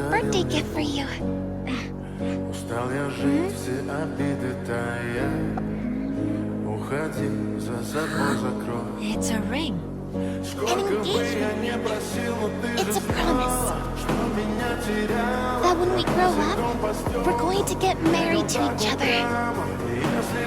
birthday gift for you. Устал я жить, все обиды тая. Уходи, за собой закрой. It's a ring. Сколько бы я не просил, но ты It's же a promise знала, что меня теряла. that when we grow up, we're going to get married to each other. Если